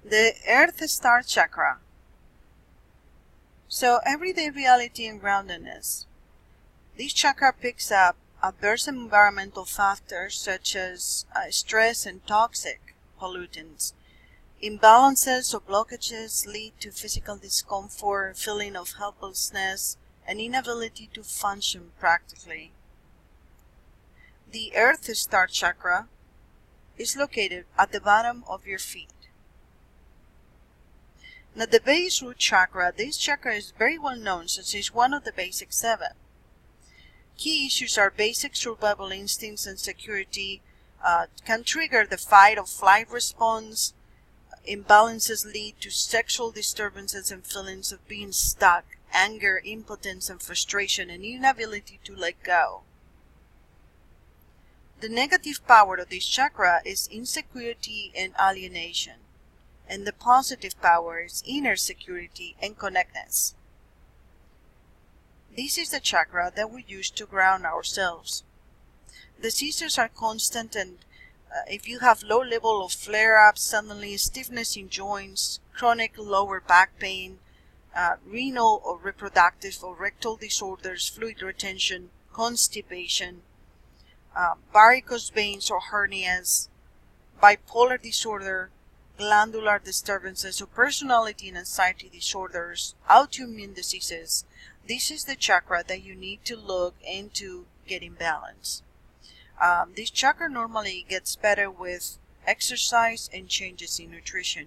The Earth Star Chakra. So everyday reality and groundedness. This chakra picks up adverse environmental factors such as stress and toxic pollutants. Imbalances or blockages lead to physical discomfort, feeling of helplessness, and inability to function practically. The Earth Star Chakra is located at the bottom of your feet. Now, the base root chakra, this chakra is very well known since it's one of the basic 7. Key issues are basic survival instincts and security, can trigger the fight or flight response. Imbalances lead to sexual disturbances and feelings of being stuck, anger, impotence, and frustration, and inability to let go. The negative power of this chakra is insecurity and alienation, and the positive power is inner security and connectedness. This is the chakra that we use to ground ourselves. The seizures are constant, and if you have low level of flare-ups, suddenly stiffness in joints, chronic lower back pain, renal or reproductive or rectal disorders, fluid retention, constipation, varicose veins or hernias, bipolar disorder, glandular disturbances or personality and anxiety disorders, autoimmune diseases, this is the chakra that you need to look into getting balance. This chakra normally gets better with exercise and changes in nutrition.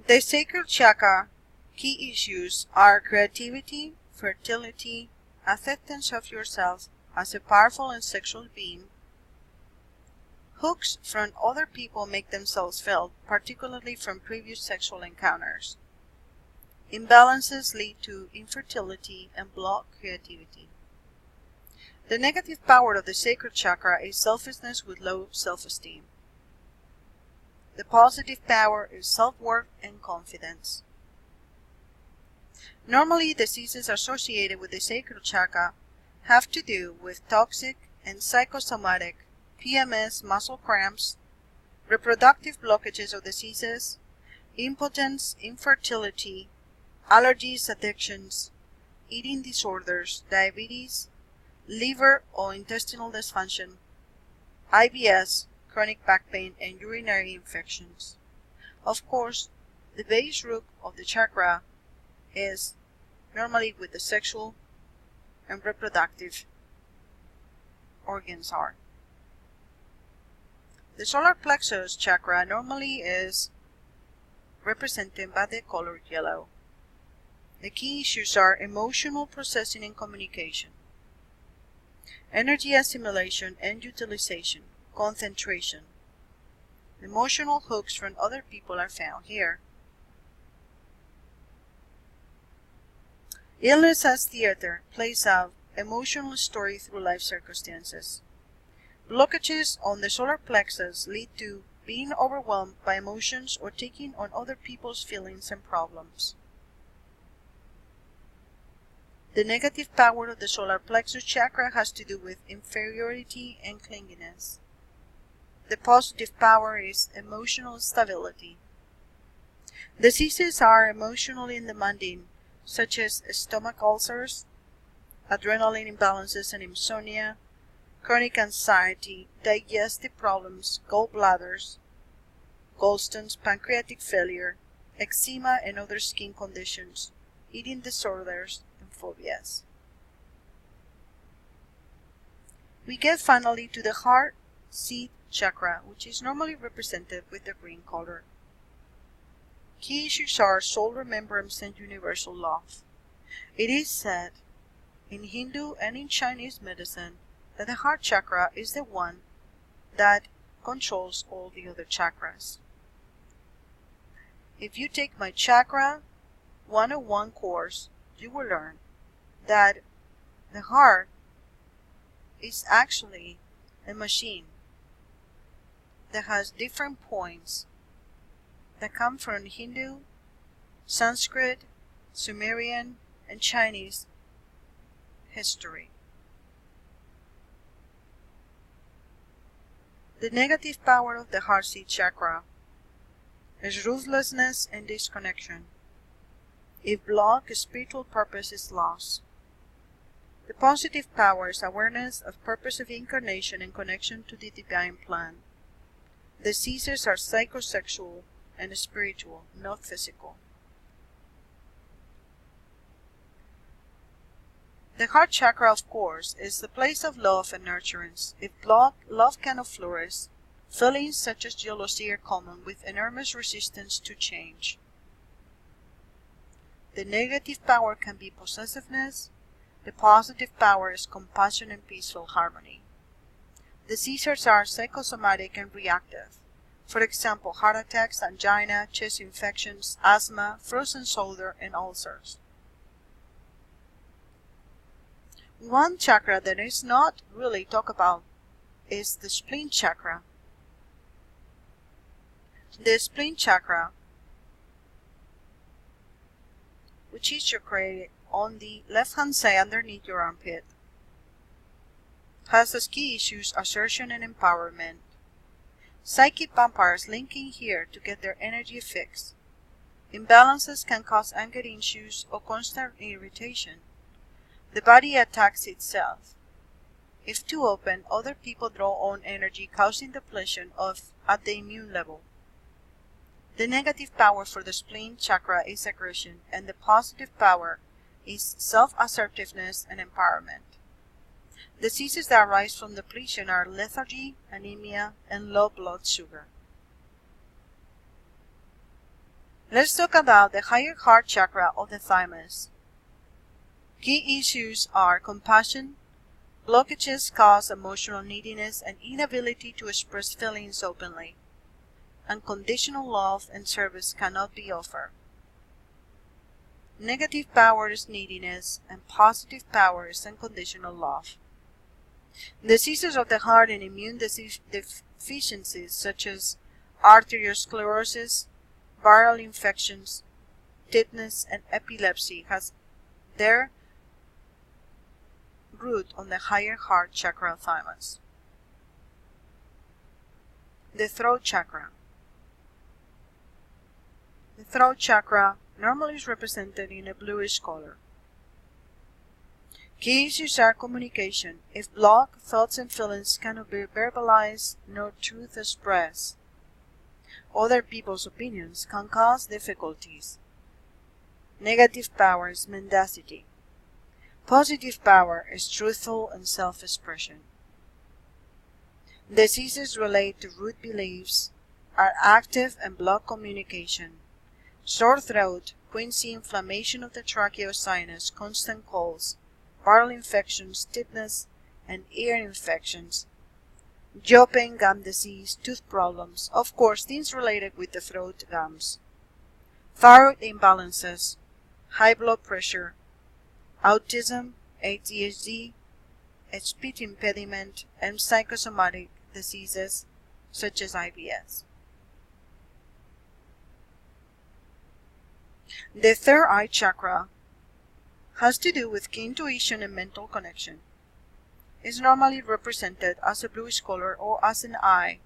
The sacral chakra key issues are creativity, fertility, acceptance of yourself as a powerful and sexual being. Hooks from other people make themselves felt, particularly from previous sexual encounters. Imbalances lead to infertility and block creativity. The negative power of the sacral chakra is selfishness with low self-esteem. The positive power is self-worth and confidence. Normally, diseases associated with the sacral chakra have to do with toxic and psychosomatic PMS, muscle cramps, reproductive blockages or diseases, impotence, infertility, allergies, addictions, eating disorders, diabetes, liver or intestinal dysfunction, IBS, chronic back pain, and urinary infections. Of course, the base root of the chakra is normally with the sexual and reproductive organs are. The solar plexus chakra normally is represented by the color yellow. The key issues are emotional processing and communication, energy assimilation and utilization, concentration. Emotional hooks from other people are found here. Illness as theater plays out emotional story through life circumstances. Blockages on the solar plexus lead to being overwhelmed by emotions or taking on other people's feelings and problems. The negative power of the solar plexus chakra has to do with inferiority and clinginess. The positive power is emotional stability. Diseases are emotionally demanding, such as stomach ulcers, adrenaline imbalances and insomnia, chronic anxiety, digestive problems, gallbladders, gallstones, pancreatic failure, eczema and other skin conditions, eating disorders, and phobias. We get finally to the heart seat chakra, which is normally represented with the green color. Key issues are soul remembrance and universal love. It is said in Hindu and in Chinese medicine that the heart chakra is the one that controls all the other chakras. If you take my Chakra 101 course, you will learn that the heart is actually a machine that has different points that come from Hindu, Sanskrit, Sumerian, and Chinese history. The negative power of the heart seat chakra is ruthlessness and disconnection. If blocked, spiritual purpose is lost. The positive power is awareness of purpose of incarnation and connection to the divine plan. The Caesars are psychosexual and spiritual, not physical. The heart chakra, of course, is the place of love and nurturance. If blocked, love cannot flourish. Feelings such as jealousy are common, with enormous resistance to change. The negative power can be possessiveness. The positive power is compassion and peaceful harmony. The Caesars are psychosomatic and reactive. For example, heart attacks, angina, chest infections, asthma, frozen shoulder, and ulcers. One chakra that is not really talked about is the spleen chakra. The spleen chakra, which is located on the left-hand side underneath your armpit, has as key issues assertion and empowerment. Psychic vampires linking here to get their energy fixed. Imbalances can cause anger issues or constant irritation. The body attacks itself. If too open, other people draw on energy, causing depletion at the immune level. The negative power for the spleen chakra is aggression, and the positive power is self-assertiveness and empowerment. Diseases that arise from depletion are lethargy, anemia, and low blood sugar. Let's talk about the higher heart chakra of the thymus. Key issues are compassion. Blockages cause emotional neediness and inability to express feelings openly. Unconditional love and service cannot be offered. Negative power is neediness, and positive power is unconditional love. Diseases of the heart and immune deficiencies such as arteriosclerosis, viral infections, tetanus, and epilepsy has their root on the higher heart chakra thymus. The throat chakra. The throat chakra normally is represented in a bluish color. Key issues are communication. If blocked, thoughts and feelings cannot be verbalized nor truth expressed. Other people's opinions can cause difficulties. Negative power is mendacity. Positive power is truthful and self-expression. Diseases related to root beliefs are active and block communication. Sore throat, quinsy, inflammation of the trachea or sinus, constant colds, viral infections, tetanus, and ear infections, jaw pain, gum disease, tooth problems, of course things related with the throat gums, thyroid imbalances, high blood pressure, autism, ADHD, speech impediment, and psychosomatic diseases such as IBS. The third eye chakra has to do with key intuition and mental connection. It is normally represented as a bluish color or as an eye.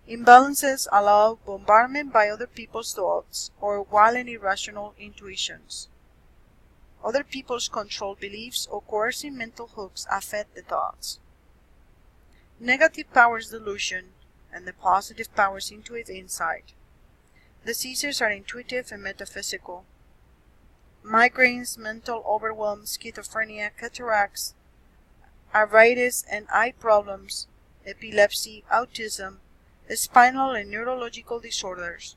Imbalances allow bombardment by other people's thoughts or wild and irrational intuitions. Other people's controlled beliefs or coercive mental hooks affect the thoughts. Negative power is delusion, and the positive power is intuitive insight. The Caesars are intuitive and metaphysical. Migraines, mental overwhelm, schizophrenia, cataracts, arthritis and eye problems, epilepsy, autism, spinal and neurological disorders,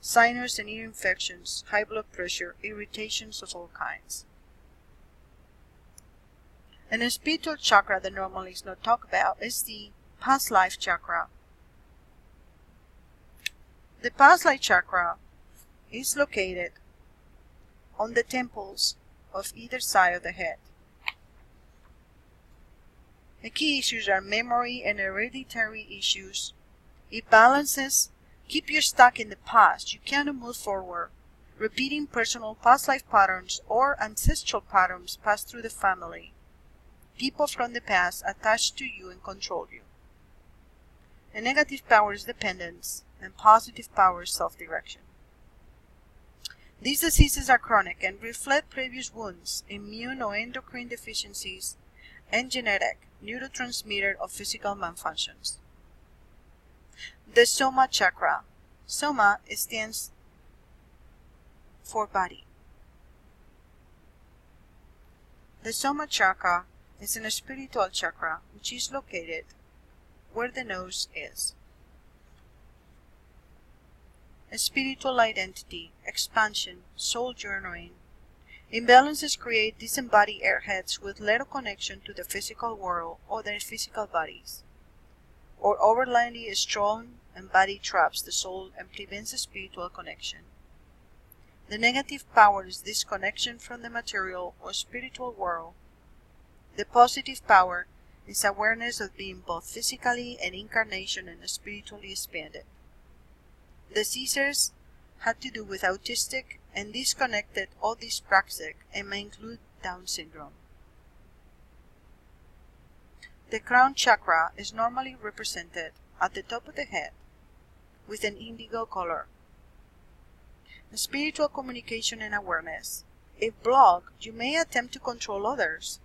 sinus and ear infections, high blood pressure, irritations of all kinds. And a spiritual chakra that normally is not talked about is the past life chakra. The past life chakra is located on the temples of either side of the head. The key issues are memory and hereditary issues. Imbalances keep you stuck in the past. You cannot move forward. repeating personal past life patterns or ancestral patterns passed through the family, people from the past attached to you and control you. A negative power is dependence, and positive power is self-direction. These diseases are chronic and reflect previous wounds, immune or endocrine deficiencies, and genetic, neurotransmitter or physical malfunctions. The Soma Chakra. Soma stands for body. The Soma Chakra is a spiritual chakra which is located where the nose is. A spiritual identity, expansion, soul journeying. Imbalances create disembodied airheads with little connection to the physical world or their physical bodies, or overlyingly strong and body traps the soul and prevents a spiritual connection. The negative power is disconnection from the material or spiritual world. The positive power is awareness of being both physically and incarnation and spiritually expanded. The Caesars had to do with autistic and disconnected or dyspraxic and may include Down syndrome. The crown chakra is normally represented at the top of the head with an indigo color. Spiritual communication and awareness. If blocked, you may attempt to control others.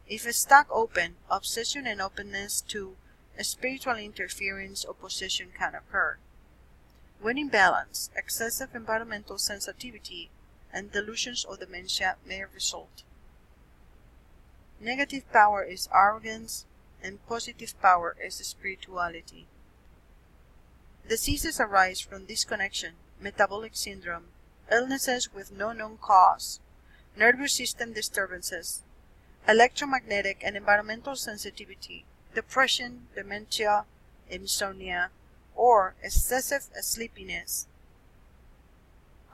If stuck open, obsession and openness to spiritual interference or possession can occur. When imbalanced, excessive environmental sensitivity and delusions or dementia may result. Negative power is arrogance, and positive power is spirituality. Diseases arise from disconnection, metabolic syndrome, illnesses with no known cause, nervous system disturbances, electromagnetic and environmental sensitivity, depression, dementia, insomnia, or excessive sleepiness.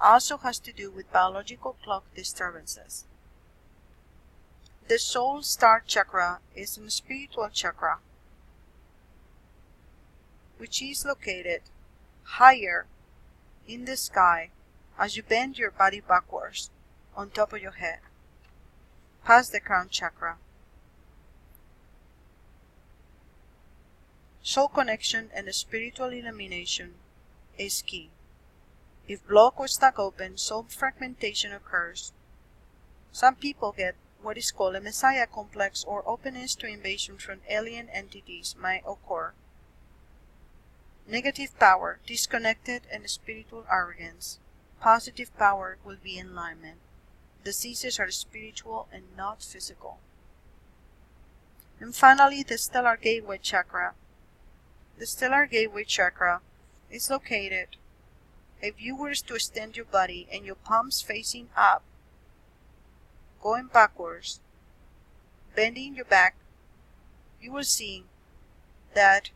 Also has to do with biological clock disturbances. The soul star chakra is a spiritual chakra which is located higher in the sky as you bend your body backwards on top of your head, past the crown chakra. Soul connection and spiritual illumination is key. If blocked or stuck open, soul fragmentation occurs. Some people get what is called a messiah complex, or openness to invasion from alien entities might occur. Negative power, disconnected and spiritual arrogance. Positive power will be in alignment. Diseases are spiritual and not physical. And finally, the stellar gateway chakra. The stellar gateway chakra is located if you were to extend your body and your palms facing up, going backwards, bending your back, you will see that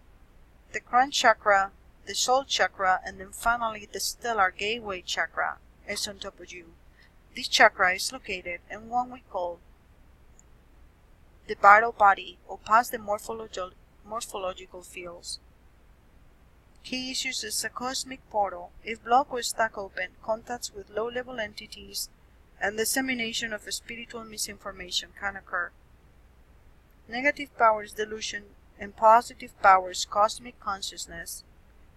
the crown chakra, the soul chakra, and then finally the stellar gateway chakra is on top of you. This chakra is located in what we call the vital body, or past the morphological fields. Key issues is a cosmic portal. If blocked or stuck open, contacts with low-level entities and dissemination of spiritual misinformation can occur. Negative power is delusion, and positive power is cosmic consciousness.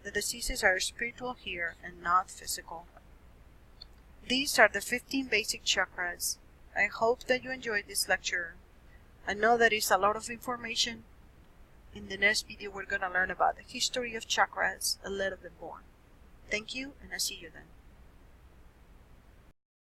The diseases are spiritual here and not physical. These are the 15 basic chakras. I hope that you enjoyed this lecture. I know that is a lot of information. In the next video, we're going to learn about the history of chakras a little bit more. Thank you, and I'll see you then.